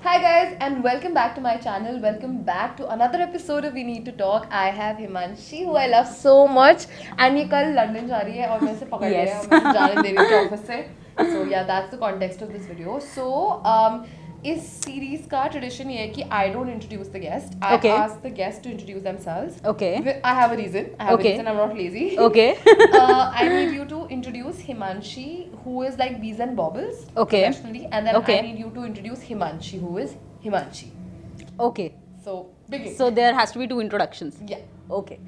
Hi guys and welcome back to my channel. Welcome back to another episode of We Need to Talk. I have Himanshi who I love so much and ये कल London जा रही है और मैं इसे पकड़ लिया है और मैं इसे जाने दे रही थी ऑफिस से. So yeah, that's the context of this video. So इस सीरीज का ट्रेडिशन ये है कि I don't introduce the guest. I Okay. ask the guest to introduce themselves. Okay. I have a reason. Okay. I'm not lazy. Okay. I need you to introduce Himanshi, who is like Bees and Bobbles Okay. professionally, and then Okay. I need you to introduce Himanshi, who is Himanshi. Okay. So begin. So there has to be two introductions. Yeah. Okay.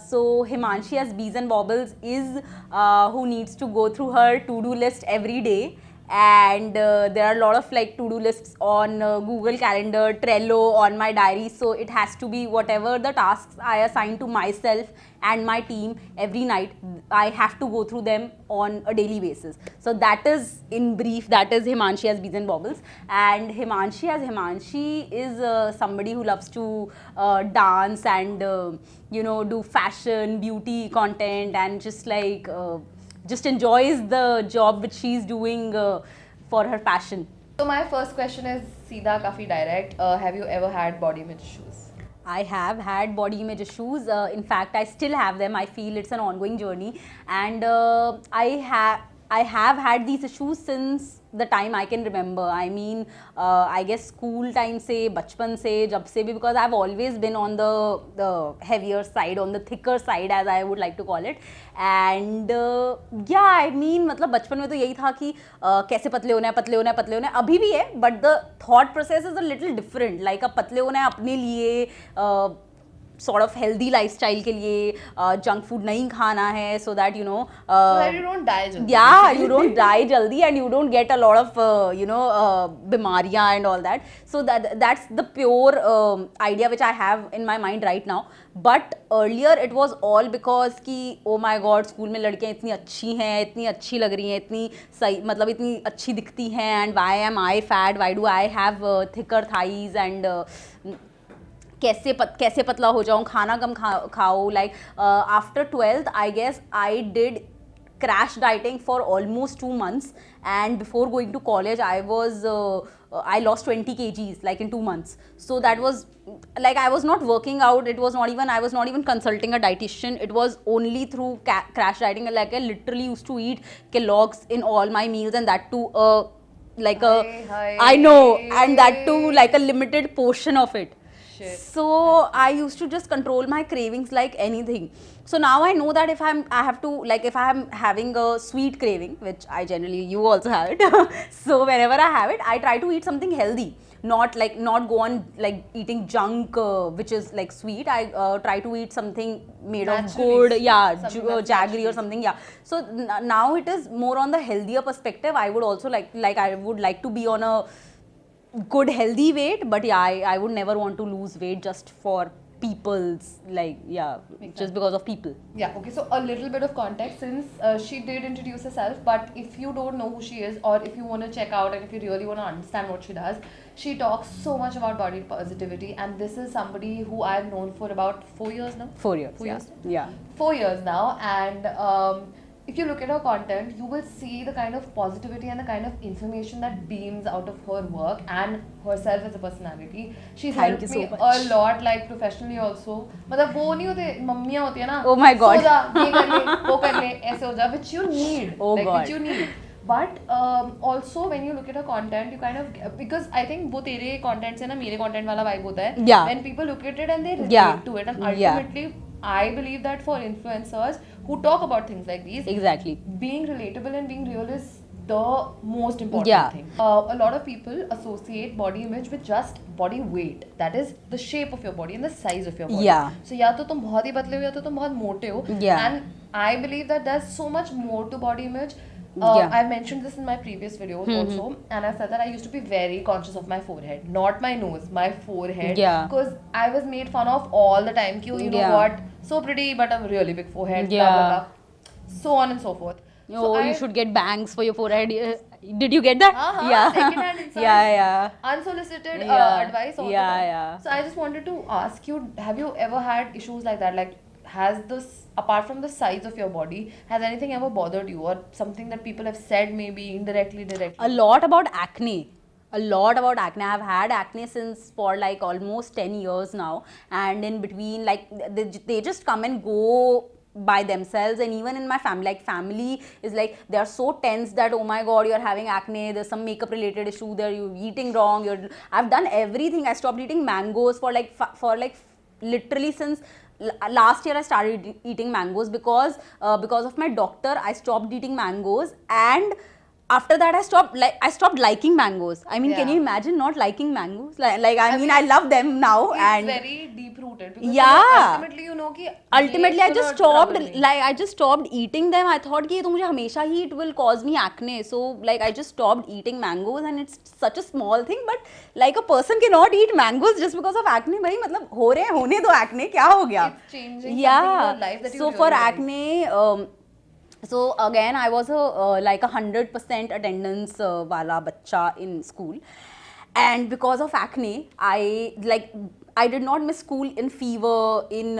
So Himanshi as Bees and Bobbles is who needs to go through her to-do list every day. And there are a lot of like to-do lists on Google Calendar, Trello, on my diary. So it has to be whatever the tasks I assign to myself and my team every night. I have to go through them on a daily basis. So that is in brief. That is Himanshi as Bees and Bobbles. And Himanshi is somebody who loves to dance and do fashion, beauty content, and just like. Just enjoys the job which she's doing for her passion. So my first question is सीधा काफी direct. Have you ever had body image issues? I have had body image issues. In fact, I still have them. I feel it's an ongoing journey, and I have had these issues since the time I can remember. I mean, I guess school time से बचपन से जब से भी, because I've always been on the heavier side, on the thicker side as I would like to call it. And yeah, I mean मतलब बचपन में तो यही था कि कैसे पतले होना है, पतले होना है, पतले होना है. अभी भी है, but the thought process is a little different. Like अब पतले होना है अपने लिए sort of healthy lifestyle के लिए, junk food नहीं खाना है, so that so that you don't die jaldi. yeah, you don't die jaldi and you don't get a lot of बीमारियाँ and all that. So that's the pure idea which I have in my mind right now. But earlier it was all because कि oh my god, school में लड़कियाँ इतनी अच्छी हैं, इतनी अच्छी लग रही हैं, इतनी सही मतलब इतनी अच्छी दिखती हैं, and why am I fat? Why do I have thicker thighs and कैसे पतला हो जाऊँ, खाना कम खाओ. Like after 12th, I guess I did crash dieting for almost 2 months, and before going to college I lost 20 kgs like in 2 months. So that was like I was not working out. I was not even consulting a dietitian. It was only through crash dieting. Like I literally used to eat Kellogg's in all my meals, and that too I know, and that too like a limited portion of it. So I used to just control my cravings like anything. So now I know that if I am having a sweet craving, which I generally, you also have it. So whenever I have it, I try to eat something healthy. Not go on like eating junk, which is like sweet. I try to eat something made Naturally, of good, yeah, naturally. jaggery or something, yeah. So now it is more on the healthier perspective. I would also like I would like to be on a good healthy weight, but yeah, I would never want to lose weight just for people's just because of people. Yeah, okay, so a little bit of context since she did introduce herself, but if you don't know who she is, or if you want to check out and if you really want to understand what she does, she talks so much about body positivity, and this is somebody who I've known for about 4 years now. 4 years. 4 years? Yeah. 4 years now, and if you look at her content, you will see the kind of positivity and the kind of information that beams out of her work and herself as a personality. She's Thank helped you me so much. a lot, like professionally also. मतलब वो नहीं होते मम्मियाँ होती है ना, Oh my God. सो जा, ये कर ले, वो कर ले, ऐसे हो जा, which you need, Oh like God. which you need. But also when you look at her content, you kind of, because I think वो तेरे content से ना मेरे content वाला vibe होता है. Yeah. When people look at it and they relate Yeah. to it, and Yeah. ultimately, I believe that for influencers who talk about things like these, Exactly. being relatable and being real is the most important Yeah. thing. A lot of people associate body image with just body weight. That is the shape of your body and the size of your body. Yeah. So या तो तुम बहुत ही पतले हो या तो तुम बहुत मोटे हो. Yeah. And I believe that there's so much more to body image. Yeah. I mentioned this in my previous videos also, and I've said that I used to be very conscious of my forehead, not my nose, my forehead. Yeah. Because I was made fun of all the time. You know Yeah. what? So pretty, but a really big forehead. Yeah. Blah, blah, blah. So on and so forth. Oh, you should get bangs for your forehead. Did you get that? Yeah. Second-hand insights. Yeah. Unsolicited Yeah. advice. All the Yeah, time. yeah. So I just wanted to ask you: have you ever had issues like that? Like, has this, apart from the size of your body, has anything ever bothered you, or something that people have said maybe indirectly, directly? A lot about acne. a lot about acne. I've had acne since for like almost 10 years now, and in between, like they just come and go by themselves. And even in my family, like family is like they are so tense that oh my god, you're having acne, there's some makeup related issue there, you're eating wrong, I've done everything. I stopped eating mangoes for like literally since last year. I started eating mangoes because of my doctor. I stopped eating mangoes, and after that I stopped liking mangoes. I mean, can Yeah. you imagine not liking mangoes? Like I mean, I love them now. It's And very deep rooted because Yeah. ultimately you know कि ultimately I ये just इतना stopped, trouble नहीं. like I just stopped eating them. I thought कि ये तो मुझे हमेशा ही it will cause me acne, so like I just stopped eating mangoes. And it's such a small thing, but like a person cannot eat mangoes just because of acne. भाई मतलब हो रहे हैं, होने दो acne, क्या हो गया? It's changing something in your life that you So really for like. acne, so again I was like 100% attendance wala bacha in school, and because of acne I did not miss school in fever, in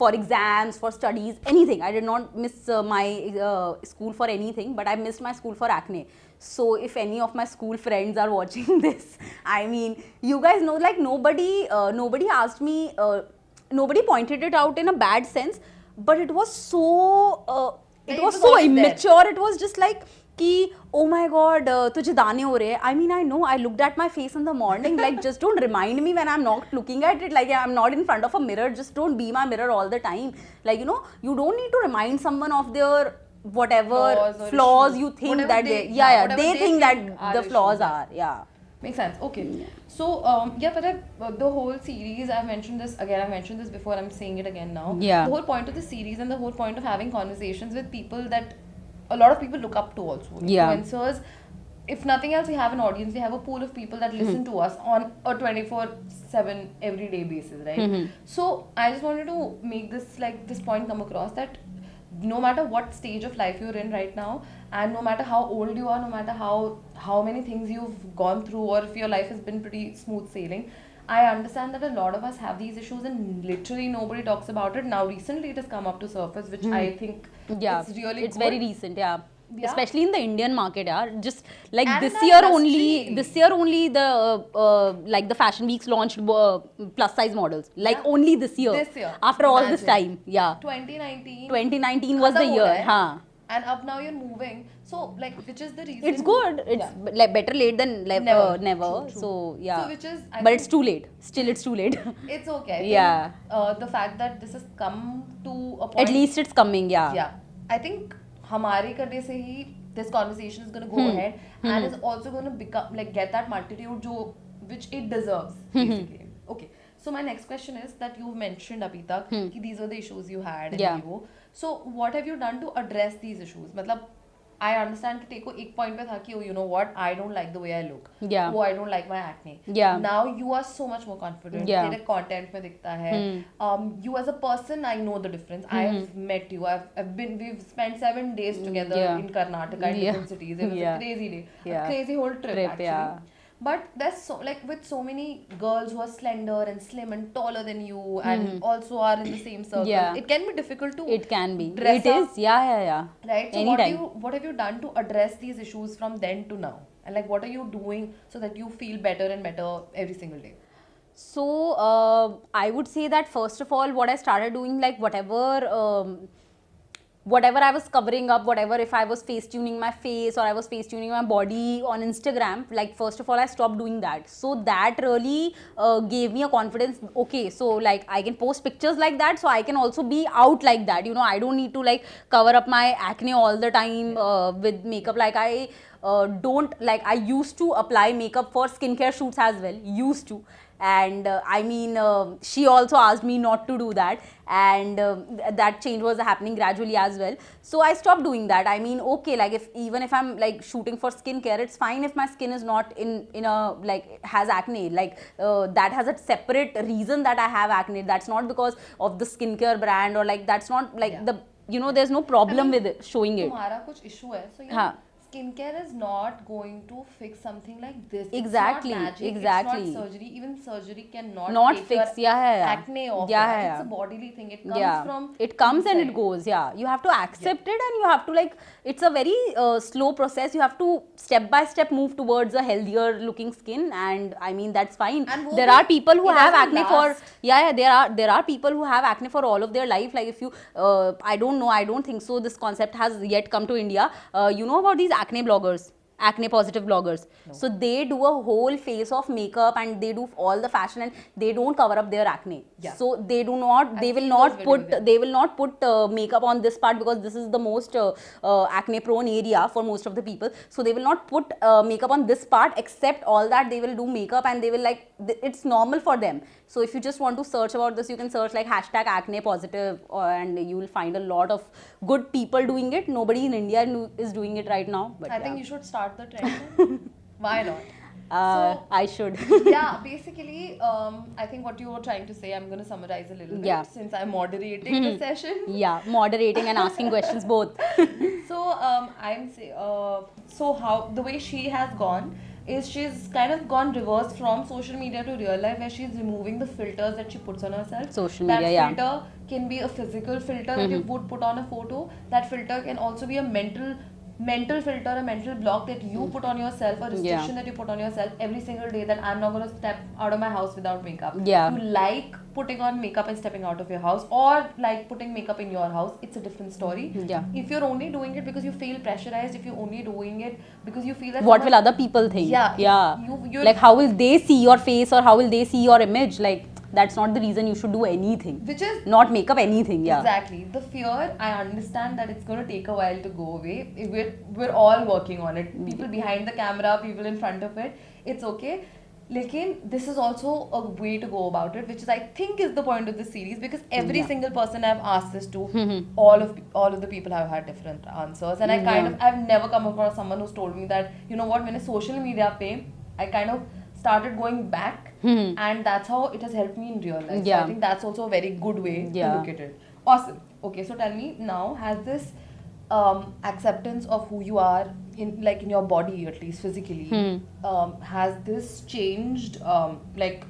for exams, for studies, anything. I did not miss my school for anything, but I missed my school for acne. So if any of my school friends are watching this, I mean, you guys know, like nobody asked me, nobody pointed it out in a bad sense, but it was so Like, it it was was so always there. immature. It was just like कि oh my god, तुझे दाने हो रहे हैं. I mean, I know, I looked at my face in the morning. Like, just don't remind me when I'm not looking at it. Like, I'm not in front of a mirror. Just don't be my mirror all the time. Like, you know, you don't need to remind someone of their whatever Flaws or flaws issues. you think Whatever that they- yeah, whatever they they think that think are the flaws issues, are. Yeah. Makes sense. Okay. So, yeah, but the whole series, I've mentioned this again, I've mentioned this before, I'm saying it again now. Yeah. The whole point of the series and the whole point of having conversations with people that a lot of people look up to also. Yeah. Influencers, if nothing else, we have an audience, we have a pool of people that listen to us on a 24/7 everyday basis, right? So, I just wanted to make this point come across that no matter what stage of life you're in right now, and no matter how old you are, no matter how many things you've gone through, or if your life has been pretty smooth sailing, I understand that a lot of us have these issues and literally nobody talks about it. Now recently it has come up to surface, which I think Yeah, it's really it's good. very recent. Yeah. Yeah. Especially in the Indian market, yeah. Just like And this in our year industry. only the like the fashion weeks launched plus size models. Like Yeah. only this year. This year. After all this Imagine. time, yeah. 2019 2019 was the खत्म हो year, रहा है, हाँ. and up now you're moving, so like which is the reason It's good. It's Yeah. like better late than never. Never. True, true. So yeah. So which is, I but it's think- too late. Still, it's too late. It's okay. I Yeah. think, the fact that this has come to a point. At least it's coming. Yeah. Yeah. I think हमारे करने से ही this conversation is going to go ahead and is also going to become like get that multitude जो which it deserves basically. Okay. So my next question is that you mentioned अभी तक कि these were the issues you had and Yeah. you. So what have you done to address these issues? मतलब I understand कि तेरे को एक point पे था कि oh you know what, I don't like the way I look. Yeah. Oh, I don't like my acne. Yeah. Now you are so much more confident. Yeah. तेरे content में दिखता है. You as a person, I know the difference. I have met you. We've spent 7 days together Yeah. in Karnataka in Yeah. different cities. It was Yeah. a crazy day. Yeah. A crazy whole trip actually. Yeah. But there's so like with so many girls who are slender and slim and taller than you and also are in the same circle. Yeah. It can be difficult to It can be. dress It up, is. Yeah. right? So Anytime. what have you done to address these issues from then to now? And like what are you doing so that you feel better and better every single day? So I would say that first of all, what I started doing, like whatever I was covering up, whatever, if I was face tuning my face or I was face tuning my body on Instagram, like first of all I stopped doing that. So that really gave me a confidence. Okay, so like I can post pictures like that, so I can also be out like that. You know, I don't need to like cover up my acne all the time with makeup. Like I don't like, I used to apply makeup for skincare shoots as well, used to. And I mean, she also asked me not to do that, and that change was happening gradually as well. So I stopped doing that. I mean, okay, like if even if I'm like shooting for skincare, it's fine if my skin is not in a like has acne. Like that has a separate reason that I have acne. That's not because of the skincare brand, or like that's not like Yeah. the, you know, there's no problem I mean, with it, showing it. तुम्हारा कुछ issue है, so you हाँ. skincare is not going to fix something like this. Exactly, It's not magic. exactly. It's not surgery. Even surgery cannot Not take fix, your yeah. acne off. Yeah, It's yeah. a bodily thing. It comes Yeah, from it comes and it inside. goes. Yeah, you have to accept it, and you have to, like, it's a very slow process. You have to step by step move towards a healthier looking skin, and I mean, that's fine. And वो There भी, are people who it have doesn't acne for, last. yeah, there are people who have acne for all of their life. Like, if you I don't know, I don't think so this concept has yet come to India. You know about these acne bloggers, acne positive bloggers? So they do a whole face of makeup, and they do all the fashion, and they don't cover up their acne. Yeah. So they do not, they I've will seen not those put, videos, yeah. they will not put makeup on this part, because this is the most acne prone area for most of the people. So they will not put makeup on this part, except all that they will do makeup, and they will, like, it's normal for them. So if you just want to search about this, you can search like hashtag acne positive, and you will find a lot of good people doing it. Nobody in India is doing it right now, but I yeah. think you should start the trend. Why not? So, I should. yeah, basically, I think what you were trying to say, I'm going to summarize a little bit, Yeah. since I'm moderating the session. Yeah, moderating and asking questions both. So, so how the way she has gone is she's kind of gone reverse from social media to real life, where she's removing the filters that she puts on herself. Social that media, yeah. filter can be a physical filter that you would put on a photo. That filter can also be a mental filter, a mental block that you put on yourself, a restriction that you put on yourself every single day, that I'm not going to step out of my house without makeup. Yeah. You like putting on makeup and stepping out of your house, or like putting makeup in your house. It's a different story. Yeah. If you're only doing it because you feel pressurized, if you're only doing it because you feel that What will someone- other people think? Yeah, if Yeah. you're- Like, how will they see your face, or how will they see your image? Like, that's not the reason you should do anything. which is Not makeup, anything. Yeah. exactly the fear. I understand that it's going to take a while to go away. We're all working on it. People behind the camera, people in front of it. It's okay. Lekin, this is also a way to go about it, which is, I think, is the point of the series, because every single person I've asked this to, all of the people have had different answers, and I've never come across someone who's told me that, you know what, when a social media pay, I kind of started going back, and that's how it has helped me in real life. So Yeah. I think that's also a very good way to Yeah. look at it. Awesome. Okay, so tell me now, has this acceptance of who you are in your body, at least physically, has this changed like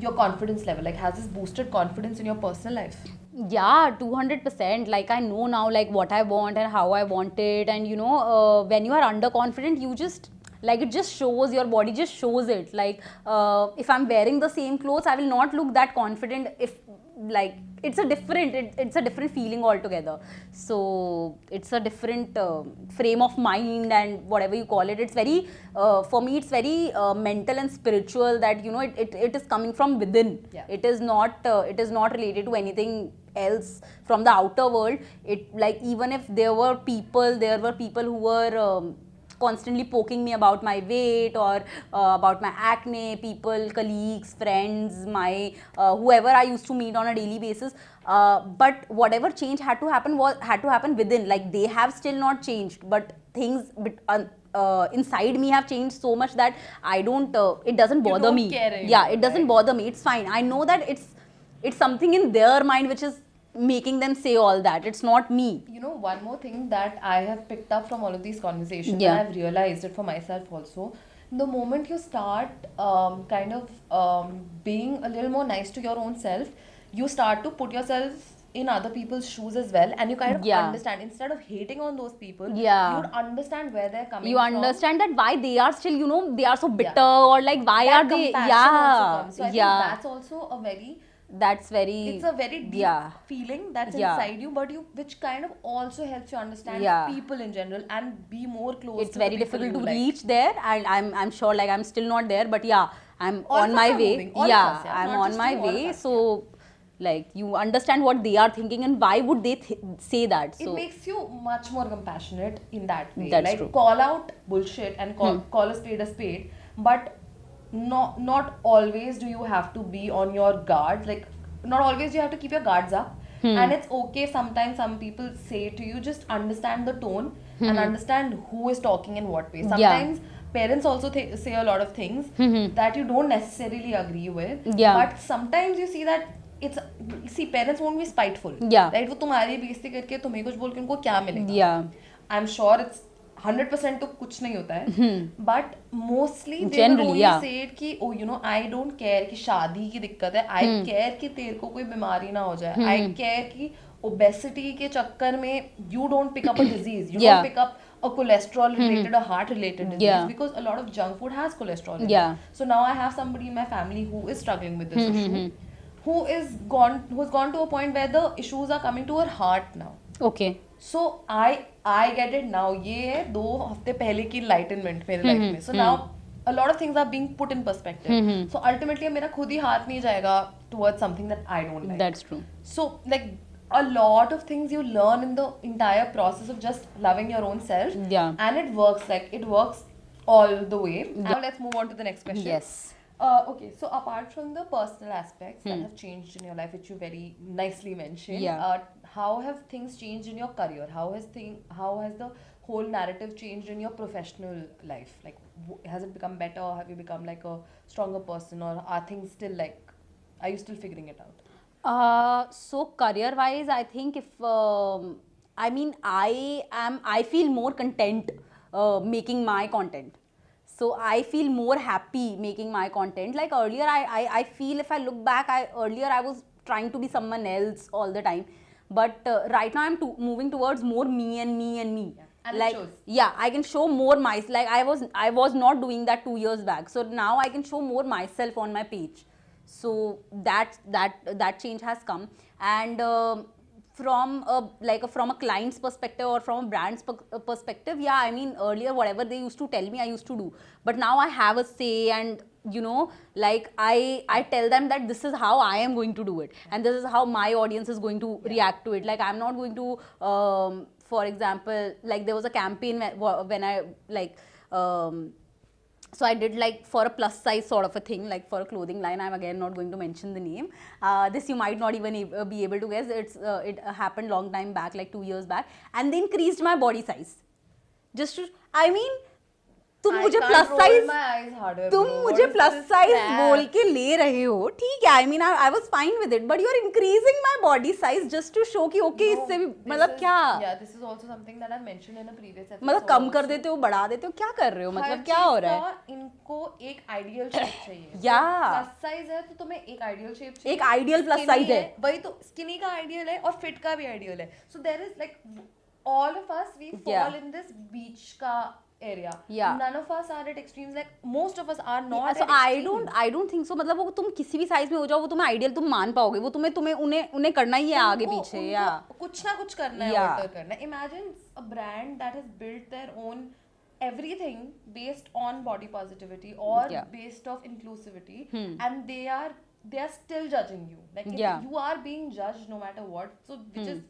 your confidence level? Like, has this boosted confidence in your personal life? Yeah, 200%. Like, I know now, like, what I want and how I want it. And, you know, when you are underconfident, you just, like, it just shows, your body just shows it. Like, if I'm wearing the same clothes, I will not look that confident. If, like, it's a different feeling altogether. So it's a different frame of mind, and whatever you call it, it's very, for me, it's very mental and spiritual, that, you know, it is coming from within. Yeah. It is not related to anything else from the outer world. It, like, even if there were people who were constantly poking me about my weight, or about my acne, people, colleagues, friends, my whoever I used to meet on a daily basis, but whatever change had to happen within. Like, they have still not changed, but things inside me have changed so much that I don't it doesn't bother don't me. care anymore, Yeah, it doesn't right? bother me. It's fine. I know that it's something in their mind which is making them say all that. It's not me. You know, one more thing that I have picked up from all of these conversations, Yeah. and I've realized it for myself also. The moment you start being a little more nice to your own self, you start to put yourself in other people's shoes as well, and you kind of Yeah. understand, instead of hating on those people, Yeah. you would understand where they're coming You from. understand that why they are still, you know, they are so bitter, Yeah. or like, why That are they? compassion also Yeah, comes. So I think yeah. that's also a very, That's very. it's a very deep Yeah. feeling that's Yeah. inside you, but which kind of also helps you understand Yeah. people in general and be more close It's to very the people difficult you to like. reach there, and I'm sure, like, I'm still not there, but yeah, I'm All on of my us are way. moving. All of Yeah, us, yeah. I'm Not on just my you, all of way. us, So, like, you understand what they are thinking, and why would they say that? It So makes you much more compassionate in that way. That's like, true. call out bullshit and call a spade, but not always do you have to be on your guard. Like, not always do you have to keep your guards up. And it's okay sometimes some people say to you, just understand the tone and understand who is talking in what way. Sometimes parents also say a lot of things that you don't necessarily agree with. Yeah. But sometimes you see that parents won't be spiteful. Yeah. Right? वो तुम्हारी बेइज्जती करके तुम्हें कुछ बोल के उनको क्या मिलेगा? yeah, I'm sure it's 100% तो कुछ नहीं होता है, but mostly Generally, yeah. Said कि oh you know I don't care कि शादी की दिक्कत है, आई केयर कि तेरे को कोई बीमारी ना हो जाए, आई केयर कि ओबेसिटी के चक्कर में you don't pick up a disease, you Yeah. don't pick up a cholesterol related or heart related disease, Yeah. because a lot of junk food has cholesterol in Yeah. it. So now I have somebody in my family who is struggling with this issue, who's gone to a point where the issues are coming to her heart now. Okay. So I get it now. ये है 2 हफ्ते पहले की enlightenment मेरे life में. So now a lot of things are being put in perspective. So ultimately मेरा खुद ही हाथ नहीं जाएगा towards something that I don't like. That's true. So like a lot of things you learn in the entire process of just loving your own self. Yeah. And it works, like it works all the way. Now let's move on to the next question. Yes. Okay, so apart from the personal aspects that have changed in your life, which you very nicely mentioned, Yeah. how have things changed in your career? How has the whole narrative changed in your professional life? Like, has it become better? Have you become like a stronger person, or are things still like, are you still figuring it out? So career-wise, I think if I mean I feel more content making my content. So I feel more happy making my content. Like earlier, I feel if I look back, earlier I was trying to be someone else all the time. But right now I'm moving towards more me and me and me. Yeah. And Like it shows. yeah, I can show more myself. Like I was not doing that 2 years back. So now I can show more myself on my page. So that change has come. And from a client's perspective or from a brand's perspective, yeah, I mean earlier whatever they used to tell me I used to do, but now I have a say. And you know, like I tell them that this is how I am going to do it, and this is how my audience is going to react to it. Like I'm not going to for example, like there was a campaign when I like so I did like for a plus size sort of a thing, like for a clothing line. I'm again not going to mention the name. This you might not even be able to guess. It happened long time back, like 2 years back, and they increased my body size. Just to, I mean, तुम I मुझे can't plus roll size my eyes harder, तुम bro. मुझे What is plus this size crap? बोल के ले रहे हो, ठीक है. I mean I was fine with it, but you are increasing my body size just to show कि ओके No, इससे भी this मतलब is- क्या Yeah, this is also something that I mentioned in a previous episode. मतलब कम कर also. देते हो, बढ़ा देते हो, क्या कर रहे हो, हर मतलब क्या चीज हो रहा है. का इनको एक आइडियल शेप चाहिए. Yeah. प्लस साइज है तो तुम्हें एक आइडियल शेप चाहिए. एक ideal plus Skinny size है. वही तो स्किनी का आइडियल है और फिट का भी आइडियल है. So there is like all of us we fall Yeah. in this beach का area. Yeah. None of us are at extremes. Like most of us are not so at extremes. I don't think so. मतलब वो तुम किसी भी size में हो जाओ, वो तुम्हें आइडियल तुम मान पाओगे. वो तुम्हें उन्हें करना ही है आगे उनको- पीछे. उनको या कुछ ना कुछ करना है, Yeah. alter करना है. Imagine a brand that has built their own everything based on body positivity or Yeah. based of inclusivity, and they are still judging you. Like if Yeah. you are being judged no matter what. So which is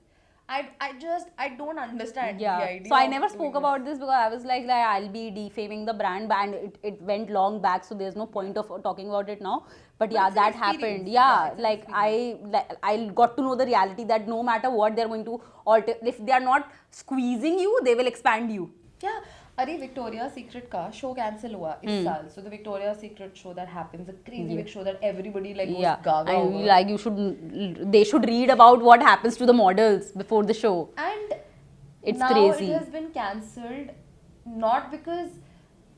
I don't understand the yeah. idea. So I of never doing spoke this. about this because I was like I'll be defaming the brand, and it went long back, so there's no point of talking about it now. But yeah, it's an that experience. happened. Yeah, Yeah, it's an like I got to know the reality that no matter what they're going to alter, if they are not squeezing you, they will expand you. Yeah. अरे Victoria secret का show cancel हुआ इस साल. So the Victoria's Secret show that happens, a crazy big show that everybody like goes Yeah, gaga and over. like they should read about what happens to the models before the show. And It's now crazy. it has been cancelled not because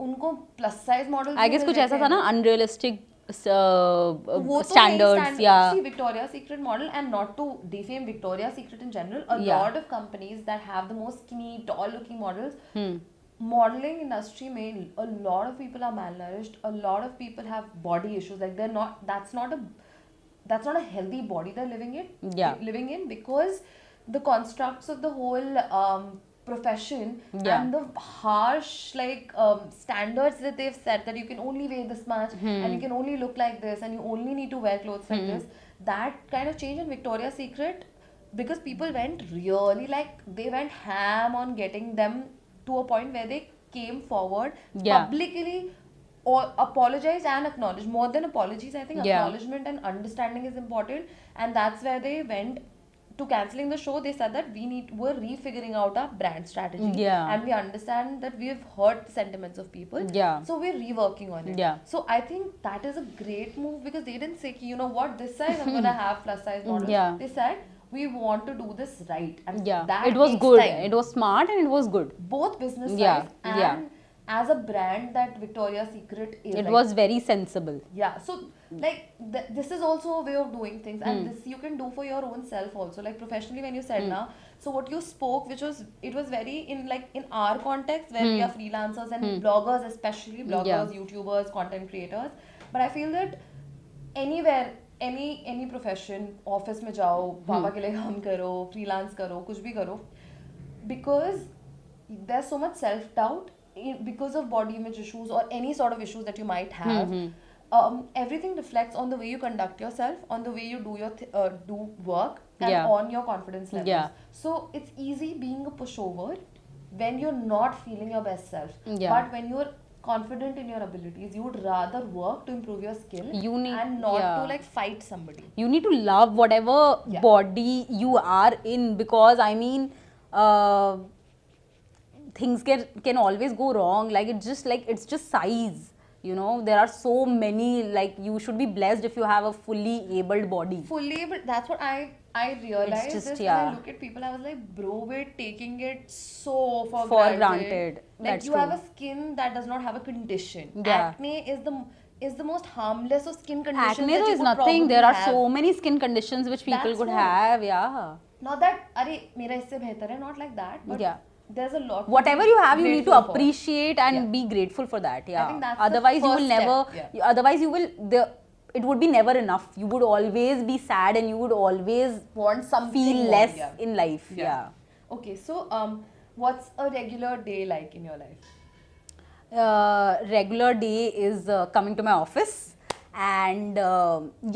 उनको plus size models I guess कुछ ऐसा था ना, unrealistic वो तो standards. Yeah. See, Victoria's Secret model, and not to defame Victoria's Secret in general, a Yeah. lot of companies that have the most skinny, tall looking models, modeling industry में a lot of people are malnourished, a lot of people have body issues, like they're not, that's not a healthy body they're living in, because the constructs of the whole profession and the harsh like standards that they've set, that you can only weigh this much and you can only look like this and you only need to wear clothes like this, that kind of change in Victoria's Secret, because people went really like, they went ham on getting them to a point where they came forward publicly or apologized and acknowledged. More than apologies, I think acknowledgement and understanding is important, and that's where they went to cancelling the show. They said that we're refiguring out our brand strategy, and we understand that we've hurt the sentiments of people, so we're reworking on it. So I think that is a great move, because they didn't say, you know what, this size I'm gonna have plus size models. They said, we want to do this right, and Yeah, that it was takes good. time. It was smart and it was good. Both business Yeah, wise and yeah. as a brand that Victoria's Secret is. It like, was very sensible. yeah, so like this is also a way of doing things, Hmm. and this you can do for your own self also, like professionally when you said now. So what you spoke, which was, it was very in like in our context where we are freelancers and bloggers, especially bloggers, Hmm. Yeah. YouTubers, content creators. But I feel that anywhere, any profession, office में जाओ, पापा के लिए काम करो, freelance करो, कुछ भी करो, because there's so much self-doubt because of body image issues or any sort of issues that you might have. Everything reflects on the way you conduct yourself, on the way you do your do work, and Yeah. on your confidence levels. Yeah. So it's easy being a pushover when you're not feeling your best self. Yeah. But when you're confident in your abilities, you would rather work to improve your skill You need- and not yeah. to like fight somebody. You need to love whatever Yeah. body you are in, because I mean, things can always go wrong. Like it's just size. You know, there are so many, like you should be blessed if you have a fully abled body. Fully, but that's what I realized just- this yeah. when I look at people. I was like, bro, we're taking it so for For granted. granted. Like That's you true. have a skin that does not have a condition. Yeah. Acne is the most harmless of skin conditions. Acne that though you is could nothing. There probably are have. so many skin conditions which people That's could what- have. Yeah. Not that अरे मेरा इससे बेहतर है, not like that, but Yeah. there's a lot. to Whatever be you have, you need to grateful for. appreciate and Yeah. be grateful for that. Yeah. think that's the Otherwise, you will first never. step, Otherwise, you will. It would be never enough. You would always be sad, and you would always Want something feel more, less yeah. in life. Yeah. Okay, so what's a regular day like in your life? Regular day is coming to my office, and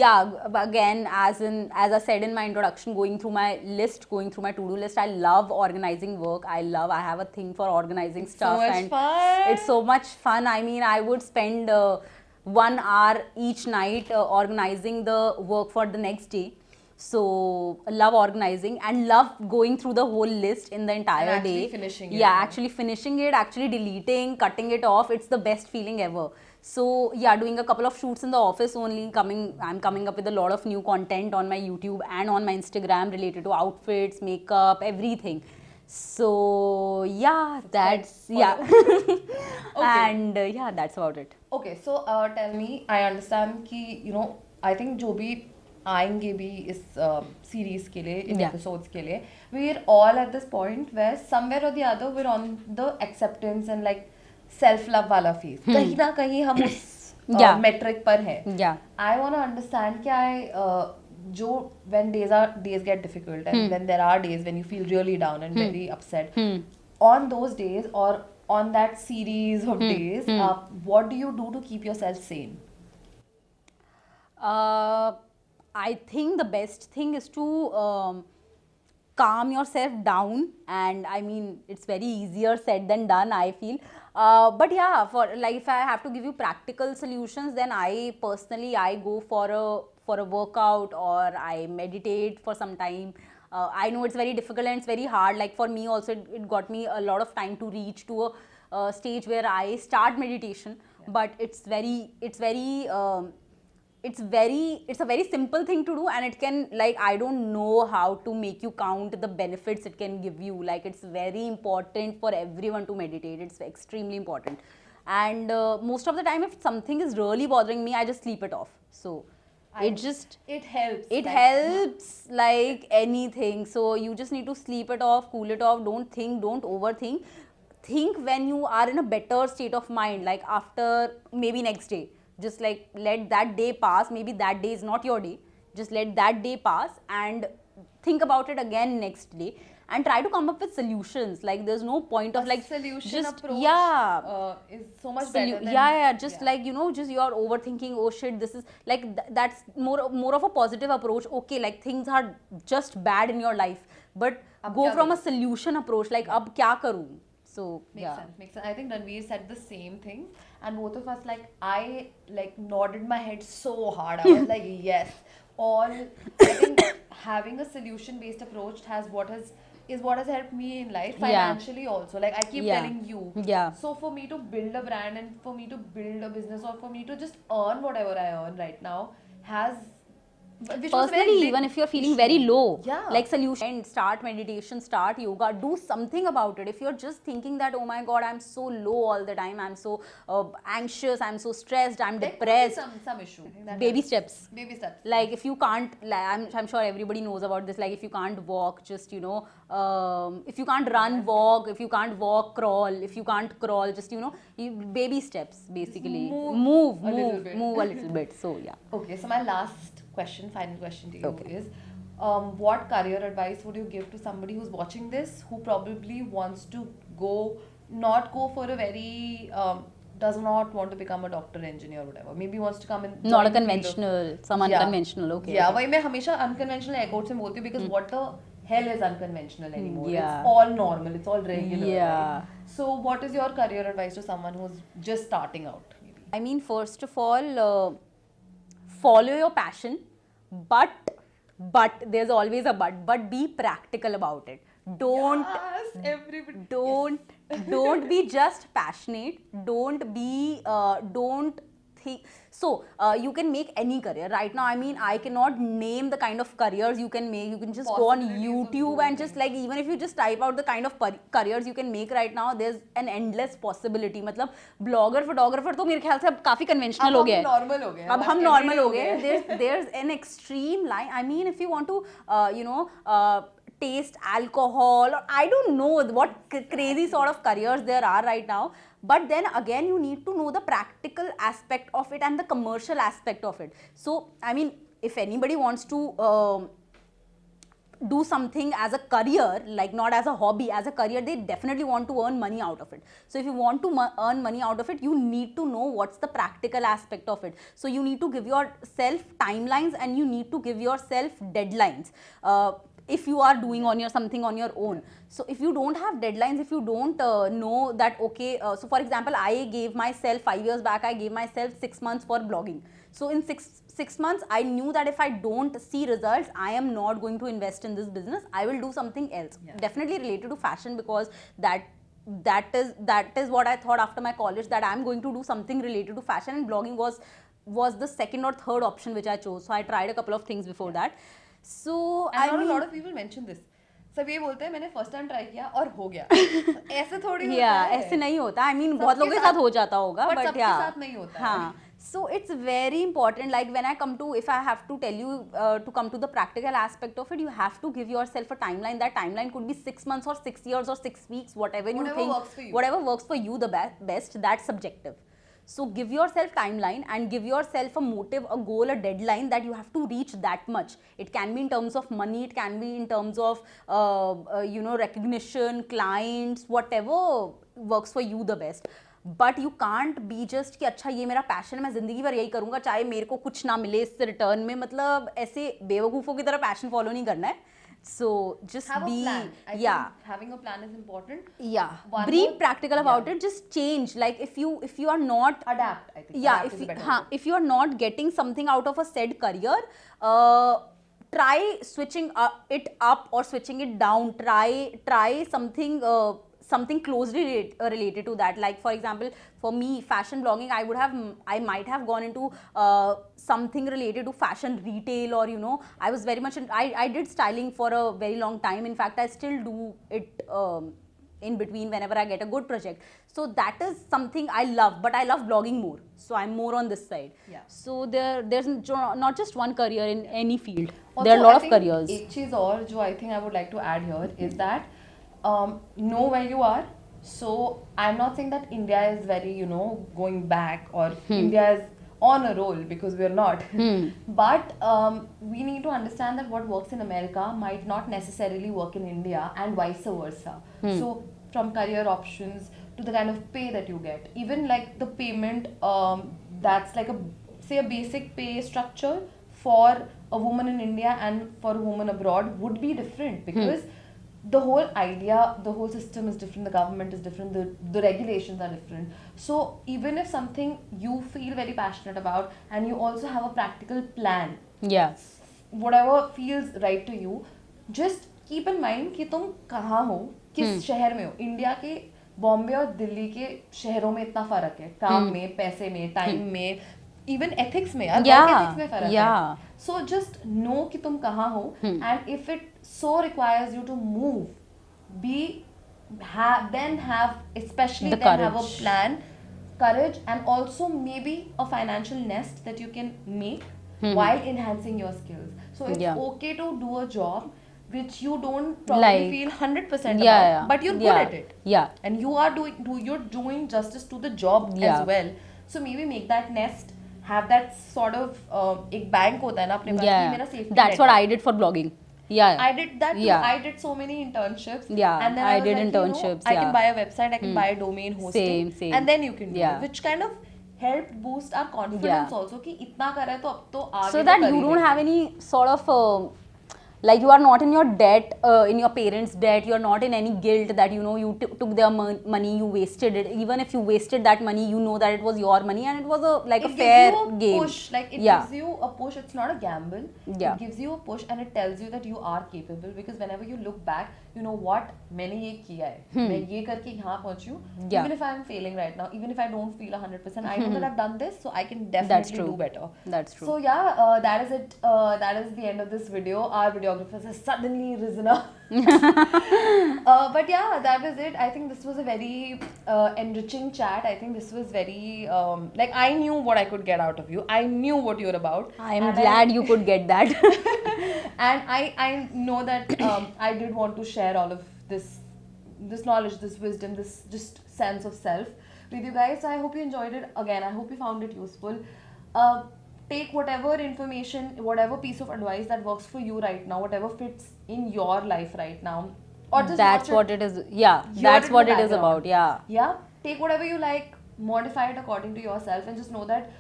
yeah, again, as I said in my introduction, going through my to-do list. I love organizing work. I have a thing for organizing stuff, so much and fun. it's so much fun. I mean, I would spend 1 hour each night organizing the work for the next day. So I love organizing and love going through the whole list in the entire actually day. finishing it, Yeah, yeah. actually finishing it, actually deleting, cutting it off. It's the best feeling ever. So yeah, doing a couple of shoots in the office only. I'm coming up with a lot of new content on my YouTube and on my Instagram related to outfits, makeup, everything. So yeah, that's yeah. And yeah, that's about it. Okay, so tell me, I understand कि you know, I think जो भी आएंगे भी इस series के लिए, इन Yeah. episodes के लिए, we're all at this point where somewhere or the other we're on the acceptance and like self love वाला phase. कहीं ना कहीं हम उस Yeah. metric पर हैं. Yeah. I want to understand कि जो when days get difficult and when there are days when you feel really down and very upset, on those days or on that series of days, what do you do to keep yourself sane? I think the best thing is to calm yourself down, and I mean it's very easier said than done, I feel. But yeah, for like if I have to give you practical solutions, then I personally go for a workout, or I meditate for some time. I know it's very difficult and it's very hard. Like for me also, it got me a lot of time to reach to a stage where I start meditation. But it's a very simple thing to do, and it can, like, I don't know how to make you count the benefits it can give you. Like, it's very important for everyone to meditate. It's extremely important. And most of the time, if something is really bothering me, I just sleep it off. So it helps. it helps like anything. So you just need to sleep it off, cool it off. Don't think, don't overthink. Think when you are in a better state of mind, like after maybe next day. Just like let that day pass. Maybe that day is not your day. Just let that day pass and think about it again next day, and try to come up with solutions. Like there's no point of like solution just approach is so much better than, just like, you know, just you're overthinking, oh shit, this is like that's more of a positive approach. Okay, like things are just bad in your life, but go from a solution approach, like ab kya karu. So makes sense. I think Ranveer said the same thing, and both of us, like, I like nodded my head so hard. I was like, yes. I think having a solution based approach is what has helped me in life financially also. Like I keep telling you. Yeah. So for me to build a brand and for me to build a business or for me to just earn whatever I earn right now has which was very Personally, big even if you're feeling issue. very low, Yeah. like solution, start meditation, start yoga, do something about it. If you're just thinking that, oh my god, I'm so low all the time, I'm so anxious, I'm so stressed, I'm There could be depressed, some issue. I think that baby helps. steps. Baby steps. Like if you can't, like, I'm sure everybody knows about this, like if you can't walk, just if you can't run, walk. If you can't walk, crawl. If you can't crawl, just baby steps, basically. move a little bit. Move a little bit. So yeah. Okay, so my last question, final question to you Okay. is, what career advice would you give to somebody who's watching this, who probably wants to not go for a very, does not want to become a doctor, engineer, whatever. Maybe wants to come in. Not a join the field of- conventional, some Yeah. unconventional. Okay. Yeah, okay. वही मैं हमेशा unconventional air quotes में बोलती हूँ because what the hell is unconventional anymore? Yeah. It's all normal, it's all regular. Yeah. Right? So what is your career advice to someone who's just starting out? Maybe. I mean, first of all, follow your passion, but there's always a but be practical about it. Yes, everybody. Don't be just passionate. Don't think. So you can make any career right now. I mean, I cannot name the kind of careers you can make. You can just go on Possibilities of YouTube doing and just like, even if you just type out the kind of careers you can make right now, there's an endless possibility. मतलब blogger, photographer तो मेरे ख्याल से अब काफी conventional हो गया है. normal हो गए हैं. अब हम everyday normal हो हो गए गए हैं. there's an extreme line. I mean, if you want to taste alcohol, or I don't know what crazy sort of careers there are right now, but then again you need to know the practical aspect of it and the commercial aspect of it. So I mean, if anybody wants to do something as a career, like not as a hobby, as a career, they definitely want to earn money out of it. So if you want to earn money out of it, you need to know what's the practical aspect of it. So you need to give yourself timelines and you need to give yourself deadlines. If you are doing something on your own. So if you don't have deadlines, if you don't know that, okay, so for example, I gave myself 5 years back, I gave myself 6 months for blogging. So in six months, I knew that if I don't see results, I am not going to invest in this business. I will do something else. Yeah. Definitely related to fashion, because that is what I thought after my college, that I'm going to do something related to fashion, and blogging was the second or third option which I chose. So I tried a couple of things before that. So And I mean, a lot of people mention this. सब ये बोलते हैं मैंने first time try किया और हो गया. ऐसे थोड़ी होता yeah, है. ऐसे नहीं होता. I mean, बहुत लोगों के साथ हो जाता होगा, but but सबके yeah. साथ नहीं होता है. हाँ. So it's very important. Like when I come to, if I have to tell you to come to the practical aspect of it, you have to give yourself a timeline. That timeline could be 6 months or 6 years or 6 weeks, whatever you think. Works for you. Whatever works for you the best. That's subjective. So give yourself timeline and give yourself a motive, a goal, a deadline that you have to reach that much. It can be in terms of money, it can be in terms of recognition, clients, whatever works for you the best. But you can't be just कि अच्छा ये मेरा passion है, मैं जिंदगी भर यही करूँगा चाहे मेरे को कुछ ना मिले इससे रिटर्न में. मतलब ऐसे बेवकूफ़ों की तरह पैशन फॉलो नहीं करना है. So just Have be, a plan. I yeah. think having a plan is important. Yeah, One be more- practical about yeah. it. Just change. Like if you are not, Adapt, I think. yeah, Adapt is a better word. if you are not getting something out of a said career, try switching it up or switching it down. Try something something closely related to that. Like for example, for me, fashion blogging, I might have gone into something related to fashion retail, or I was very much I did styling for a very long time. In fact, I still do it in between whenever I get a good project. So that is something I love, but I love blogging more. So I'm more on this side. Yeah. So there's not just one career in any field. Also, there are a lot I of think careers. एक चीज और जो I think I would like to add here is that know where you are. So I'm not saying that India is very going back, or India is on a roll, because we're not. But we need to understand that what works in America might not necessarily work in India, and vice versa. So from career options to the kind of pay that you get, even like the payment, that's like a basic pay structure for a woman in India and for a woman abroad would be different, because the whole idea, the whole system is different, the government is different, the regulations are different. So even if something you feel very passionate about and you also have a practical plan, Yeah. whatever feels right to you, just keep in mind कि तुम कहाँ हो, किस शहर में हो. India के बॉम्बे और दिल्ली के शहरों में इतना फर्क है, काम में, पैसे में, टाइम में, even ethics में यार, Yeah, work ethics में फर्क yeah. है. So just know कि तुम कहाँ हो, and if it so requires you to move, then have, especially The then have a courage. plan, courage, and also maybe a financial nest that you can make while enhancing your skills. So it's Yeah. okay to do a job which you don't probably Like, feel 100% yeah, about, yeah, but you're yeah, good at it. yeah. And you are you're doing justice to the job Yeah. as well. So maybe make that nest, have that sort of एक bank होता है ना अपने पास कि Yeah, मेरा safety that's net what है. I did for blogging. Yeah, I did that too. Yeah. I did so many internships. Yeah, And then I I was did like, internships, I can yeah. buy a website, I can buy a domain hosting. Same. And then you can do Yeah. it. Which kind of helped boost our confidence Yeah. also कि इतना कर रहा है तो अब तो आगे so तो that कर you ही don't लेंगे. have any sort of like you are not in your debt, in your parents' debt. You are not in any guilt that you know you took their money, you wasted it. Even if you wasted that money, you know that it was your money and it was a like It a fair gives you a game. push, like it Yeah. gives you a push. It's not a gamble. Yeah. It gives you a push and it tells you that you are capable, because whenever you look back, you know what, मैंने ये किया है, मैं ये करके यहाँ पहुँची हूँ. Yeah. Even if I'm failing right now, even if I don't feel 100%, I know that I've done this, so I can That's definitely true. do better. That's true. So yeah, that is it. That is the end of this video. Our videographer has suddenly risen up. But yeah, that was it. I think this was a very enriching chat. I think this was very like I knew what I could get out of you. I knew what you're about. I am And glad you could get that. And I know that I did want to share all of this knowledge, this wisdom, this just sense of self with you guys. So I hope you enjoyed it. Again, I hope you found it useful. Take whatever information, whatever piece of advice that works for you right now, whatever fits in your life right now, or just That's watch what it is. Yeah, hear that's it in what the it is background. about. Yeah. Yeah, take whatever you like, modify it according to yourself, and just know that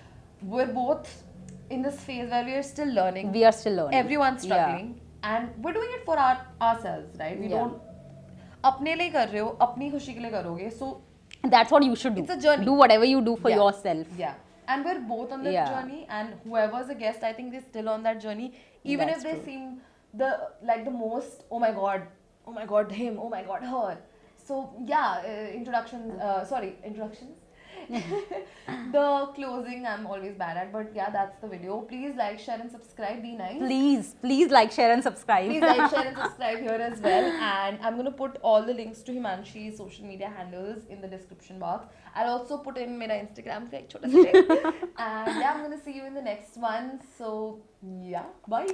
we're both in this phase where we are still learning. We are still learning. Everyone's Yeah. struggling, and we're doing it for ourselves, right? We Yeah. don't अपने लिए कर रहे हो, अपनी खुशी के लिए करोगे. So That's what you should do. It's a journey. Do whatever you do for Yeah. yourself. yeah, and we're both on that Yeah. journey, and whoever's a guest, I think they're still on that journey, even That's if they true. seem the most, oh my god him, oh my god her. So yeah, introductions. The closing I'm always bad at, but yeah, that's the video. Please like, share and subscribe. Be nice. Please like, share and subscribe. Please like, share and subscribe here as well. And I'm going to put all the links to Himanshi's social media handles in the description box. I'll also put in my Instagram. And yeah, I'm going to see you in the next one. So yeah, bye.